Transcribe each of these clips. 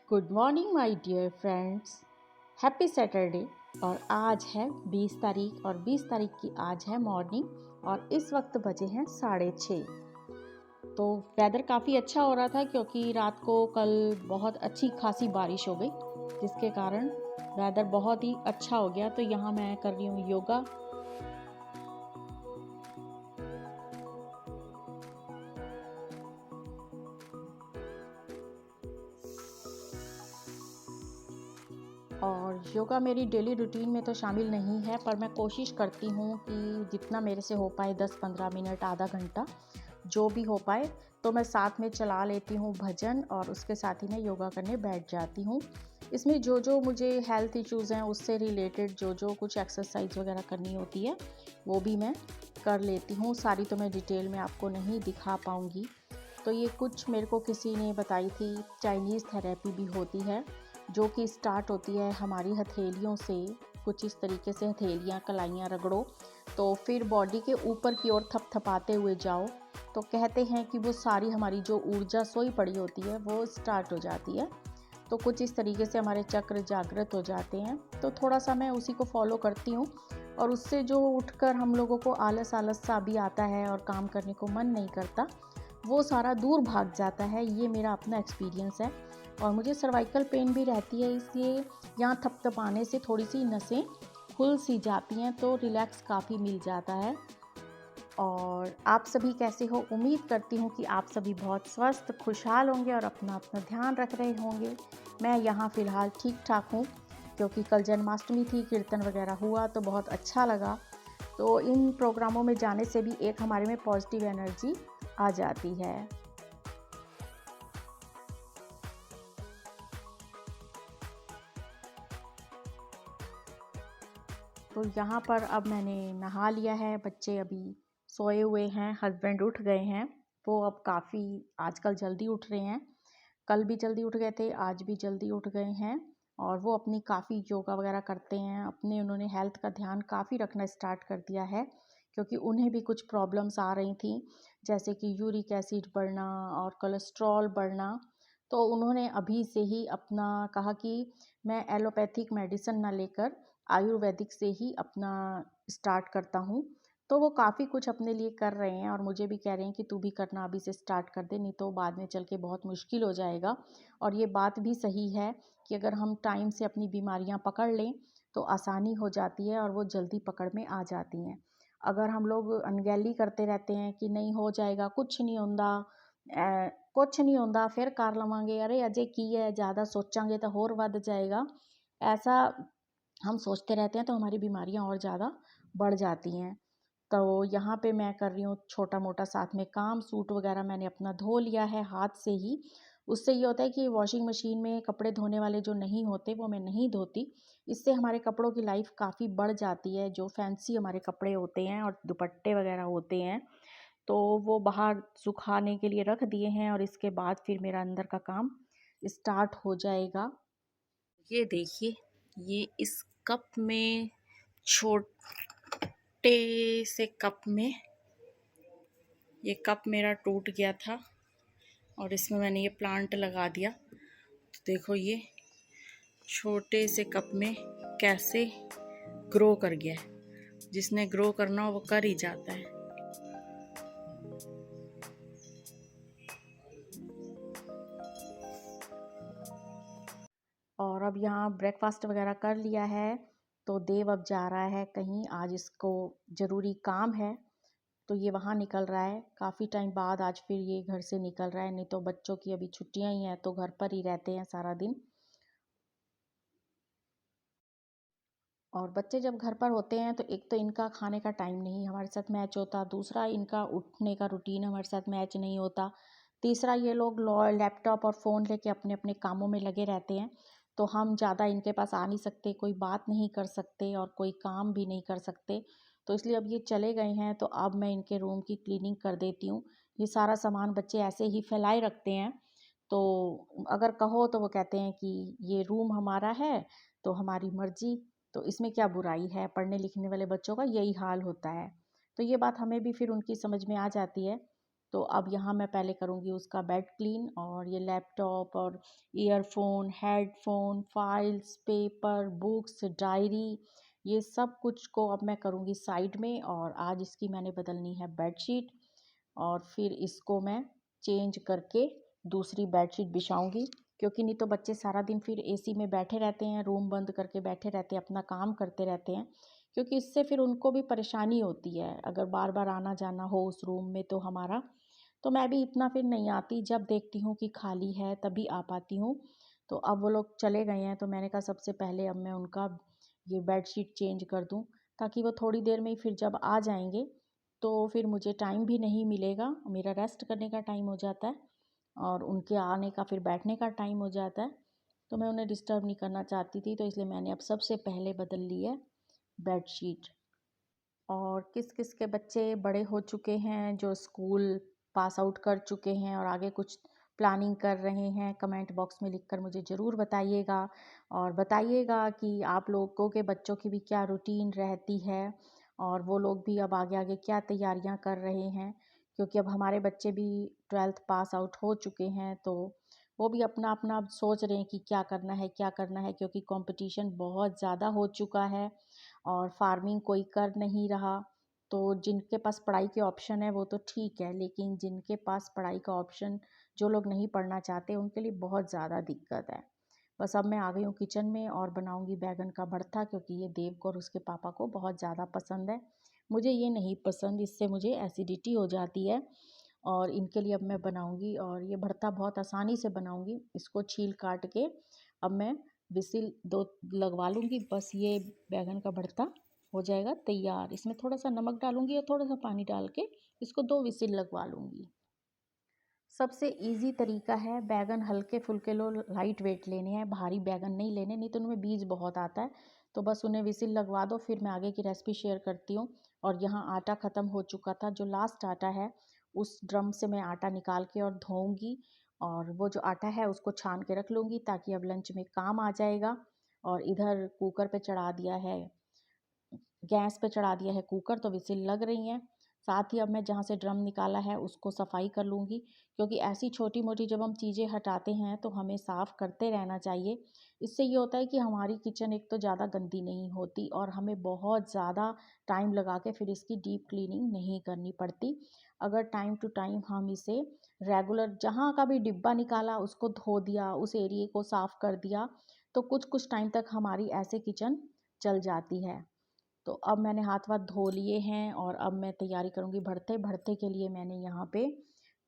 Good morning my dear friends. Happy Saturday. और आज है 20 तारीख और 20 तारीख की आज है मॉर्निंग और इस वक्त बजे हैं 6:30। तो वेदर काफ़ी अच्छा हो रहा था क्योंकि रात को कल बहुत अच्छी खासी बारिश हो गई, जिसके कारण वेदर बहुत ही अच्छा हो गया। तो यहाँ मैं कर रही हूँ योगा। और योगा मेरी डेली रूटीन में तो शामिल नहीं है, पर मैं कोशिश करती हूँ कि जितना मेरे से हो पाए 10-15 मिनट, आधा घंटा, जो भी हो पाए, तो मैं साथ में चला लेती हूँ भजन और उसके साथ ही मैं योगा करने बैठ जाती हूँ। इसमें जो जो मुझे हेल्थ इश्यूज़ हैं उससे रिलेटेड जो जो कुछ एक्सरसाइज वगैरह करनी होती है वो भी मैं कर लेती हूँ। सारी तो मैं डिटेल में आपको नहीं दिखा पाऊँगी। तो ये कुछ मेरे को किसी ने बताई थी। चाइनीज़ थेरेपी भी होती है जो कि स्टार्ट होती है हमारी हथेलियों से। कुछ इस तरीके से हथेलियाँ कलाइयाँ रगड़ो, तो फिर बॉडी के ऊपर की ओर थपथपाते हुए जाओ, तो कहते हैं कि वो सारी हमारी जो ऊर्जा सोई पड़ी होती है वो स्टार्ट हो जाती है। तो कुछ इस तरीके से हमारे चक्र जागृत हो जाते हैं। तो थोड़ा सा मैं उसी को फॉलो करती हूँ और उससे जो उठकर हम लोगों को आलस आलस सा भी आता है और काम करने को मन नहीं करता, वो सारा दूर भाग जाता है। ये मेरा अपना एक्सपीरियंस है। और मुझे सर्वाइकल पेन भी रहती है, इसलिए यहाँ थपथपाने से थोड़ी सी नसें खुल सी जाती हैं, तो रिलैक्स काफ़ी मिल जाता है। और आप सभी कैसे हो? उम्मीद करती हूँ कि आप सभी बहुत स्वस्थ खुशहाल होंगे और अपना अपना ध्यान रख रहे होंगे। मैं यहाँ फ़िलहाल ठीक ठाक हूँ, क्योंकि कल जन्माष्टमी थी, कीर्तन वगैरह हुआ तो बहुत अच्छा लगा। तो इन प्रोग्रामों में जाने से भी एक हमारे में पॉजिटिव एनर्जी आ जाती है। तो यहाँ पर अब मैंने नहा लिया है, बच्चे अभी सोए हुए हैं, हस्बैंड उठ गए हैं। वो अब काफ़ी आजकल जल्दी उठ रहे हैं। कल भी जल्दी उठ गए थे, आज भी जल्दी उठ गए हैं। और वो अपनी काफ़ी योगा वगैरह करते हैं। अपने उन्होंने हेल्थ का ध्यान काफ़ी रखना स्टार्ट कर दिया है, क्योंकि उन्हें भी कुछ प्रॉब्लम्स आ रही थी, जैसे कि यूरिक एसिड बढ़ना और कोलेस्ट्रॉल बढ़ना। तो उन्होंने अभी से ही अपना कहा कि मैं एलोपैथिक मेडिसिन ना लेकर आयुर्वेदिक से ही अपना स्टार्ट करता हूँ। तो वो काफ़ी कुछ अपने लिए कर रहे हैं और मुझे भी कह रहे हैं कि तू भी करना अभी से स्टार्ट कर दे, नहीं तो बाद में चल के बहुत मुश्किल हो जाएगा। और ये बात भी सही है कि अगर हम टाइम से अपनी बीमारियां पकड़ लें तो आसानी हो जाती है और वो जल्दी पकड़ में आ जाती हैं। अगर हम लोग अनगैली करते रहते हैं कि नहीं हो जाएगा, कुछ नहीं होता, कुछ नहीं होता, फिर कर लवांगे, अरे अजय की है, ज़्यादा सोचांगे तो होर वध जाएगा, ऐसा हम सोचते रहते हैं तो हमारी बीमारियां और ज़्यादा बढ़ जाती हैं। तो यहाँ पे मैं कर रही हूँ छोटा मोटा साथ में काम। सूट वगैरह मैंने अपना धो लिया है हाथ से ही। उससे ये होता है कि वॉशिंग मशीन में कपड़े धोने वाले जो नहीं होते वो मैं नहीं धोती। इससे हमारे कपड़ों की लाइफ काफ़ी बढ़ जाती है। जो फैंसी हमारे कपड़े होते हैं और दुपट्टे वगैरह होते हैं, तो वो बाहर सुखाने के लिए रख दिए हैं और इसके बाद फिर मेरा अंदर का काम स्टार्ट हो जाएगा। ये देखिए, ये इस कप में, छोटे से कप में, ये कप मेरा टूट गया था और इसमें मैंने ये प्लांट लगा दिया। तो देखो ये छोटे से कप में कैसे ग्रो कर गया है। जिसने ग्रो करना हो वो कर ही जाता है। और अब यहाँ ब्रेकफास्ट वगैरह कर लिया है, तो देव अब जा रहा है कहीं, आज इसको ज़रूरी काम है, तो ये वहाँ निकल रहा है। काफ़ी टाइम बाद आज फिर ये घर से निकल रहा है, नहीं तो बच्चों की अभी छुट्टियां ही हैं तो घर पर ही रहते हैं सारा दिन। और बच्चे जब घर पर होते हैं तो एक तो इनका खाने का टाइम नहीं हमारे साथ मैच होता, दूसरा इनका उठने का रूटीन हमारे साथ मैच नहीं होता, तीसरा ये लोग लैपटॉप और फ़ोन लेके अपने अपने कामों में लगे रहते हैं। तो हम ज़्यादा इनके पास आ नहीं सकते, कोई बात नहीं कर सकते और कोई काम भी नहीं कर सकते। तो इसलिए अब ये चले गए हैं, तो अब मैं इनके रूम की क्लीनिंग कर देती हूँ। ये सारा सामान बच्चे ऐसे ही फैलाए रखते हैं, तो अगर कहो तो वो कहते हैं कि ये रूम हमारा है तो हमारी मर्जी, तो इसमें क्या बुराई है, पढ़ने लिखने वाले बच्चों का यही हाल होता है। तो ये बात हमें भी फिर उनकी समझ में आ जाती है तो अब यहाँ मैं पहले करूँगी उसका बेड क्लीन, और ये लैपटॉप और earphone, headphone, files, paper, books, diary, ये सब कुछ को अब मैं करूँगी साइड में। और आज इसकी मैंने बदलनी है बेडशीट, और फिर इसको मैं चेंज करके दूसरी बेडशीट बिछाऊंगी, क्योंकि नहीं तो बच्चे सारा दिन फिर एसी में बैठे रहते हैं, रूम बंद करके बैठे रहते हैं, अपना काम करते रहते हैं, क्योंकि इससे फिर उनको भी परेशानी होती है अगर बार बार आना जाना हो उस रूम में तो हमारा। तो मैं भी इतना फिर नहीं आती, जब देखती हूँ कि खाली है तभी आ पाती हूँ। तो अब वो लोग चले गए हैं, तो मैंने कहा सबसे पहले अब मैं उनका ये बेडशीट चेंज कर दूँ, ताकि वो थोड़ी देर में ही फिर जब आ जाएंगे तो फिर मुझे टाइम भी नहीं मिलेगा, मेरा रेस्ट करने का टाइम हो जाता है और उनके आने का फिर बैठने का टाइम हो जाता है। तो मैं उन्हें डिस्टर्ब नहीं करना चाहती थी, तो इसलिए मैंने अब सबसे पहले बदल ली है बेडशीट। और किस किस के बच्चे बड़े हो चुके हैं, जो स्कूल पास आउट कर चुके हैं और आगे कुछ प्लानिंग कर रहे हैं, कमेंट बॉक्स में लिखकर मुझे ज़रूर बताइएगा। और बताइएगा कि आप लोगों के बच्चों की भी क्या रूटीन रहती है, और वो लोग भी अब आगे आगे क्या तैयारियां कर रहे हैं, क्योंकि अब हमारे बच्चे भी 12th पास आउट हो चुके हैं, तो वो भी अपना अपना अब सोच रहे हैं कि क्या करना है क्या करना है, क्योंकि कंपटीशन बहुत ज़्यादा हो चुका है और फार्मिंग कोई कर नहीं रहा। तो जिनके पास पढ़ाई के ऑप्शन है वो तो ठीक है, लेकिन जिनके पास पढ़ाई का ऑप्शन, जो लोग नहीं पढ़ना चाहते, उनके लिए बहुत ज़्यादा दिक्कत है। बस अब मैं आ गई हूँ किचन में और बनाऊँगी बैगन का भरता, क्योंकि ये देव को और उसके पापा को बहुत ज़्यादा पसंद है। मुझे ये नहीं पसंद, इससे मुझे एसिडिटी हो जाती है। और इनके लिए अब मैं बनाऊँगी, और ये भरता बहुत आसानी से बनाऊँगी। इसको छील काट के अब मैं विसिल 2 लगवा लूँगी, बस ये बैंगन का भरता हो जाएगा तैयार। इसमें थोड़ा-सा नमक डालूँगी और थोड़ा-सा पानी डाल के इसको 2 विसिल लगवा लूँगी। सबसे ईज़ी तरीका है, बैंगन हल्के-फुल्के लो, लाइट वेट लेने हैं, भारी बैंगन नहीं लेने, नहीं तो उनमें बीज बहुत आता है। तो बस उन्हें विसिल लगवा दो, फिर मैं आगे की रेसिपी शेयर करती हूँ। और यहाँ आटा ख़त्म हो चुका था, जो लास्ट आटा है उस ड्रम से मैं आटा निकाल के और धोऊँगी, और वो जो आटा है उसको छान के रख लूँगी, ताकि अब लंच में काम आ जाएगा। और इधर कुकर पे चढ़ा दिया है, गैस पे चढ़ा दिया है कुकर, तो विसिल लग रही हैं। साथ ही अब मैं जहाँ से ड्रम निकाला है उसको सफाई कर लूँगी, क्योंकि ऐसी छोटी मोटी जब हम चीज़ें हटाते हैं तो हमें साफ़ करते रहना चाहिए। इससे ये होता है कि हमारी किचन एक तो ज़्यादा गंदी नहीं होती, और हमें बहुत ज़्यादा टाइम लगा के फिर इसकी डीप क्लीनिंग नहीं करनी पड़ती। अगर टाइम टू टाइम हम इसे रेगुलर, जहाँ का भी डिब्बा निकाला उसको धो दिया, उस एरिए को साफ़ कर दिया, तो कुछ कुछ टाइम तक हमारी ऐसे किचन चल जाती है। तो अब मैंने हाथ वाथ धो लिए हैं, और अब मैं तैयारी करूँगी भरते। भरते के लिए मैंने यहाँ पे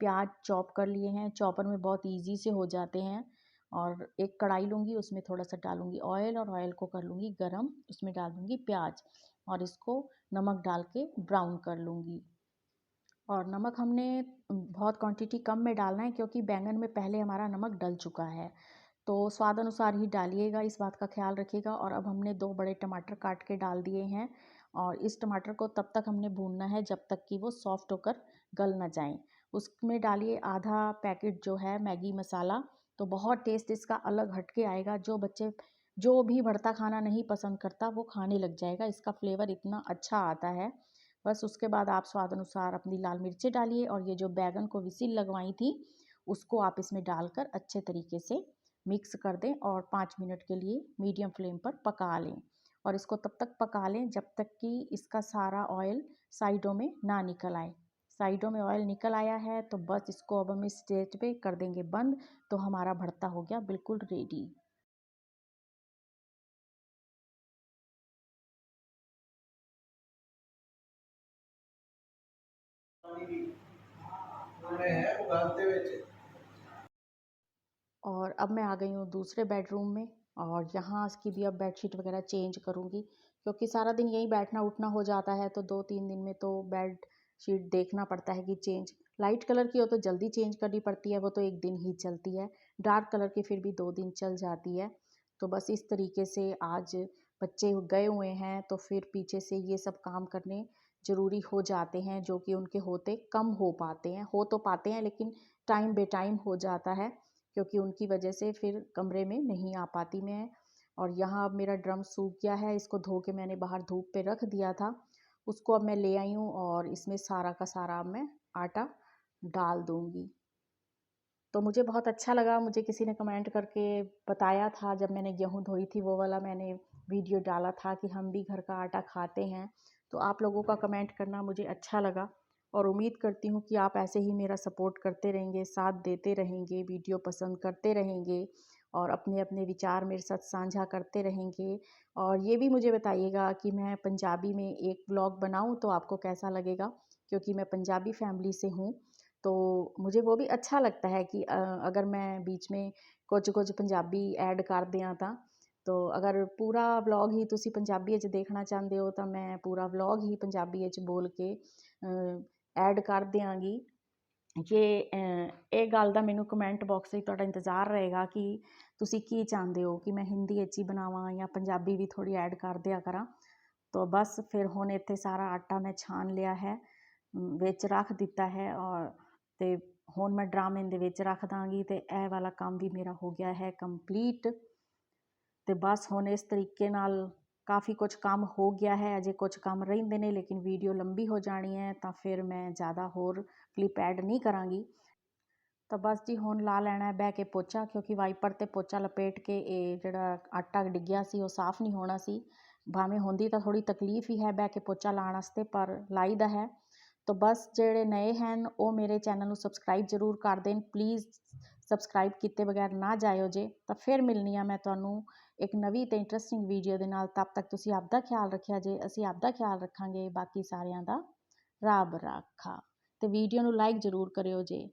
प्याज चॉप कर लिए हैं, चॉपर में बहुत इजी से हो जाते हैं। और एक कढ़ाई लूँगी, उसमें थोड़ा सा डालूँगी ऑयल, और ऑयल को कर लूँगी गरम, उसमें डाल दूँगी प्याज, और इसको नमक डाल के ब्राउन कर लूँगी। और नमक हमने बहुत क्वांटिटी कम में डालना है, क्योंकि बैंगन में पहले हमारा नमक डल चुका है। तो स्वाद अनुसार ही डालिएगा, इस बात का ख्याल रखिएगा। और अब हमने 2 बड़े टमाटर काट के डाल दिए हैं, और इस टमाटर को तब तक हमने भूनना है जब तक कि वो सॉफ्ट होकर गल ना जाएं। उसमें डालिए आधा पैकेट जो है मैगी मसाला, तो बहुत टेस्ट इसका अलग हटके आएगा। जो भी भरता खाना नहीं पसंद करता वो खाने लग जाएगा, इसका फ्लेवर इतना अच्छा आता है। बस उसके बाद आप स्वाद अनुसार अपनी लाल मिर्चें डालिए, और ये जो बैगन को विसिल लगवाई थी उसको आप इसमें डालकर अच्छे तरीके से मिक्स कर दें, और 5 मिनट के लिए मीडियम फ्लेम पर पका लें। और इसको तब तक पका लें जब तक कि इसका सारा ऑयल साइडों में ना निकल आए। साइडों में ऑयल निकल आया है तो बस इसको अब हम इस स्टेज पे कर देंगे बंद, तो हमारा भरता हो गया बिल्कुल रेडी। और अब मैं आ गई हूँ दूसरे बेडरूम में, और यहाँ इसकी भी अब बेडशीट वगैरह चेंज करूँगी, क्योंकि सारा दिन यही बैठना उठना हो जाता है, तो 2-3 दिन में तो बेड शीट देखना पड़ता है कि चेंज। लाइट कलर की हो तो जल्दी चेंज करनी पड़ती है, वो तो एक दिन ही चलती है। डार्क कलर की फिर भी 2 दिन चल जाती है। तो बस इस तरीके से आज बच्चे गए हुए हैं, तो फिर पीछे से ये सब काम करने ज़रूरी हो जाते हैं, जो कि उनके होते कम हो पाते हैं। हो तो पाते हैं, लेकिन टाइम बे टाइम हो जाता है, क्योंकि उनकी वजह से फिर कमरे में नहीं आ पाती मैं। और यहाँ अब मेरा ड्रम सूख गया है, इसको धो के मैंने बाहर धूप पे रख दिया था। उसको अब मैं ले आई हूँ, और इसमें सारा का सारा अब मैं आटा डाल दूँगी। तो मुझे बहुत अच्छा लगा, मुझे किसी ने कमेंट करके बताया था, जब मैंने गेहूँ धोई थी वो वाला मैंने वीडियो डाला था कि हम भी घर का आटा खाते हैं। तो आप लोगों का कमेंट करना मुझे अच्छा लगा और उम्मीद करती हूँ कि आप ऐसे ही मेरा सपोर्ट करते रहेंगे, साथ देते रहेंगे, वीडियो पसंद करते रहेंगे और अपने-अपने विचार मेरे साथ साझा करते रहेंगे। और ये भी मुझे बताइएगा कि मैं पंजाबी में एक व्लॉग बनाऊँ तो आपको कैसा लगेगा? क्योंकि मैं पंजाबी फैमिली से हूँ, तो मुझे वो भी अच्छा लगता है कि अगर मैं बीच में कुछ ਪੰਜਾਬੀ ਐਡ ਕਰ ਦਿਆਂ ਤਾਂ ਅਗਰ ਪੂਰਾ ਵਲੌਗ ਹੀ ਤੁਸੀਂ ਪੰਜਾਬੀ ਵਿੱਚ ਦੇਖਣਾ ਚਾਹੁੰਦੇ ਹੋ ਤਾਂ ਮੈਂ ਪੂਰਾ ਵਲੌਗ ਹੀ ਪੰਜਾਬੀ ਵਿੱਚ ਬੋਲ ਕੇ ਐਡ ਕਰ ਦਿਆਂਗੀ। ਇਹ ਗੱਲ ਦਾ ਮੈਨੂੰ ਕਮੈਂਟ ਬਾਕਸ ਵਿੱਚ ਤੁਹਾਡਾ ਇੰਤਜ਼ਾਰ ਰਹੇਗਾ ਕਿ ਤੁਸੀਂ ਕੀ ਚਾਹੁੰਦੇ ਹੋ ਕਿ ਮੈਂ ਹਿੰਦੀ ਵਿੱਚ ਹੀ ਬਣਾਵਾਂ ਜਾਂ ਪੰਜਾਬੀ ਵੀ ਥੋੜ੍ਹੀ ਐਡ ਕਰ ਦਿਆ ਕਰਾਂ। ਤਾਂ ਬਸ ਫਿਰ ਹੁਣ ਇੱਥੇ ਸਾਰਾ ਆਟਾ ਮੈਂ ਛਾਣ ਲਿਆ ਹੈ, ਵਿੱਚ ਰੱਖ ਦਿੱਤਾ ਹੈ ਔਰ ਤੇ ਹੁਣ ਮੈਂ ਡਰਾਮਿਨ ਦੇ ਵਿੱਚ ਰੱਖ ਦਾਂਗੀ ਤੇ ਇਹ ਵਾਲਾ ਕੰਮ ਵੀ ਮੇਰਾ ਹੋ ਗਿਆ ਹੈ ਕੰਪਲੀਟ। ਤੇ ਬਸ ਹੁਣ ਇਸ ਤਰੀਕੇ ਨਾਲ ਕਾਫੀ ਕੁਝ ਕੰਮ ਹੋ ਗਿਆ ਹੈ, ਅਜੇ ਕੁਝ ਕੰਮ ਰਹਿੰਦੇ ਨੇ ਲੇਕਿਨ ਵੀਡੀਓ ਲੰਬੀ ਹੋ ਜਾਣੀ ਹੈ ਤਾਂ ਫਿਰ ਮੈਂ ਜ਼ਿਆਦਾ ਹੋਰ ਕਲਿੱਪ ਐਡ ਨਹੀਂ ਕਰਾਂਗੀ। ਤਾਂ ਬਸ ਜੀ ਹੁਣ ਲਾ ਲੈਣਾ ਬਹਿ ਕੇ ਪੋਚਾ, ਕਿਉਂਕਿ ਵਾਈਪਰ ਤੇ ਪੋਚਾ ਲਪੇਟ ਕੇ ਇਹ ਜਿਹੜਾ ਆਟਾ ਡਿੱਗਿਆ ਸੀ ਉਹ ਸਾਫ਼ ਨਹੀਂ ਹੋਣਾ ਸੀ। ਭਾਵੇਂ ਹੁੰਦੀ ਤਾਂ ਥੋੜ੍ਹੀ ਤਕਲੀਫ ਹੀ ਹੈ ਬਹਿ ਕੇ ਪੋਚਾ ਲਾਉਣ ਵਾਸਤੇ, ਪਰ ਲਾਈਦਾ ਹੈ। ਤਾਂ ਬਸ ਜਿਹੜੇ ਨਏ ਹਨ ਉਹ ਮੇਰੇ ਚੈਨਲ ਨੂੰ ਸਬਸਕ੍ਰਾਈਬ ਜ਼ਰੂਰ ਕਰ ਦੇਣ ਪਲੀਜ਼। ਸਬਸਕ੍ਰਾਈਬ ਕੀਤੇ ਬਗੈਰ ਨਾ ਜਾਇਓ ਜੇ। ਤਾਂ ਫਿਰ ਮਿਲਣੀ ਆ ਮੈਂ ਤੁਹਾਨੂੰ ਇੱਕ ਨਵੀਂ ਤੇ ਇੰਟਰਸਟਿੰਗ ਵੀਡੀਓ ਦੇ ਨਾਲ। ਤਬ ਤੱਕ ਤੁਸੀਂ ਆਪਦਾ ਖਿਆਲ ਰੱਖਿਆ ਜੇ, ਅਸੀਂ ਆਪਦਾ ਖਿਆਲ ਰੱਖਾਂਗੇ। ਬਾਕੀ ਸਾਰਿਆਂ ਦਾ ਰੱਬ ਰਾਖਾ। ਤੇ ਵੀਡੀਓ ਨੂੰ ਲਾਈਕ ਜ਼ਰੂਰ ਕਰਿਓ ਜੇ।